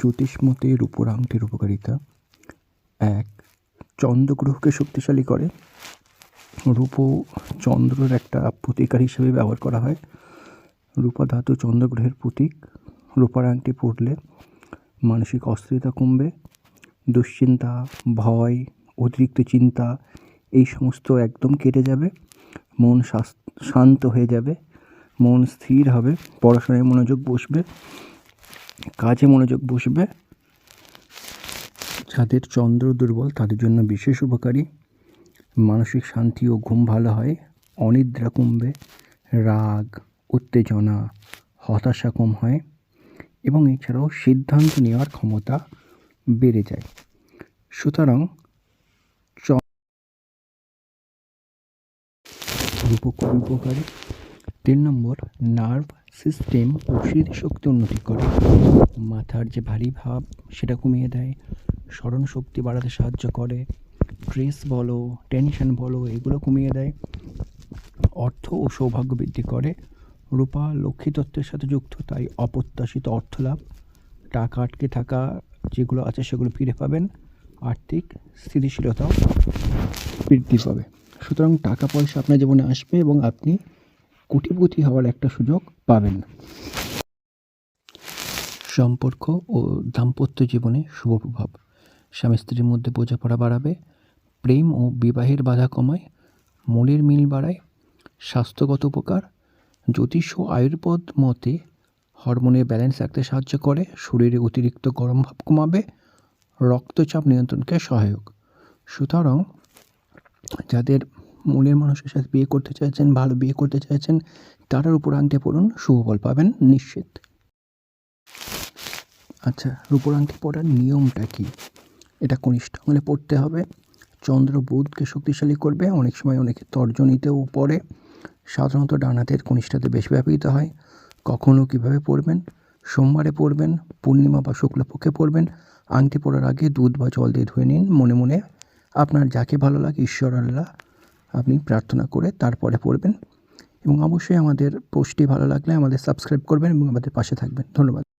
জ্যোতিষ মতে রূপোর আংটির উপকারিতা। ১. চন্দ্রগ্রহকে শক্তিশালী করে। রূপো চন্দ্রের একটা প্রতিকার হিসেবে ব্যবহার করা হয়। রূপা ধাতু চন্দ্রগ্রহের প্রতীক। রূপার আংটি পরলে মানসিক অস্থিরতা কমবে, দুশ্চিন্তা, ভয়, অতিরিক্ত চিন্তা এই সমস্ত একদম কেটে যাবে, মন শান্ত হয়ে যাবে, মন স্থির হবে, পড়াশোনায় মনোযোগ বসবে, কাজে মনোযোগ বসবে। যাদের চন্দ্র দুর্বল তাদের জন্য বিশেষ উপকারী। মানসিক শান্তি ও ঘুম ভালো হয়, অনিদ্রা কমবে, রাগ, উত্তেজনা, হতাশা কম হয় এবং এছাড়াও সিদ্ধান্ত নেওয়ার ক্ষমতা বেড়ে যায়। সুতরাং রূপো খুবই উপকারী। ৩ নম্বর, নার্ভ সিস্টেম ও স্মৃতিশক্তি উন্নতি করে। মাথার যে ভারী ভাব সেটা কমিয়ে দেয়, স্মরণ শক্তি বাড়াতে সাহায্য করে, স্ট্রেস বলো, টেনশন বলো এগুলো কমিয়ে দেয়, অর্থ ও সৌভাগ্য বৃদ্ধি করে। রূপা লক্ষ্মী তত্ত্বের সাথে যুক্ত, তাই অপ্রত্যাশিত অর্থ লাভ, টাকা আটকে থাকা যেগুলো আছে সেগুলো ফিরে পাবেন, আর্থিক স্থিতিশীলতাও বৃদ্ধি পাবে। সুতরাং টাকা পয়সা আপনার জীবনে আসবে এবং আপনি কোটিপতি হওয়ার একটা সুযোগ পাবেন। সম্পর্ক ও দাম্পত্য জীবনে শুভ প্রভাব। স্বামী স্ত্রীর মধ্যে বোঝাপড়া বাড়াবে, প্রেম ও বিবাহের বাধা কমায়, মনের মিল বাড়ায়, স্বাস্থ্যগত উপকার। জ্যোতিষ ও আয়ুর্বেদ মতে হরমোনের ব্যালেন্স রাখতে সাহায্য করে, শরীরে অতিরিক্ত গরম ভাব কমাবে, রক্তচাপ নিয়ন্ত্রণকে সহায়ক। সুতরাং যাদের মনের মানুষের সাথে বিয়ে করতে চাইছেন, ভালো বিয়ে করতে চাইছেন, তারার উপর আংটি পরুন, শুভ ফল পাবেন নিশ্চিত। আচ্ছা, রূপোর আংটি পরার নিয়মটা কি? এটা কনিষ্ঠ আঙুলে পরতে হবে। চন্দ্র বুধকে শক্তিশালী করবে। অনেক সময় অনেকে তর্জনীতেও পরে, সাধারণত ডান হাতের কনিষ্ঠাতে বেশি ব্যবহৃত হয়। কখনও কীভাবে পরবেন? সোমবারে পরবেন, পূর্ণিমা বা শুক্লপক্ষে পরবেন। আংটি পরার আগে দুধ বা জল দিয়ে ধুয়ে নিন। মনে মনে আপনার যাকে ভালো লাগে, ঈশ্বর আল্লাহ আপনি প্রার্থনা করে তারপরে পরবেন। এবং অবশ্যই আমাদের পোস্টটি ভালো লাগলে আমাদের সাবস্ক্রাইব করবেন এবং আমাদের পাশে থাকবেন। ধন্যবাদ।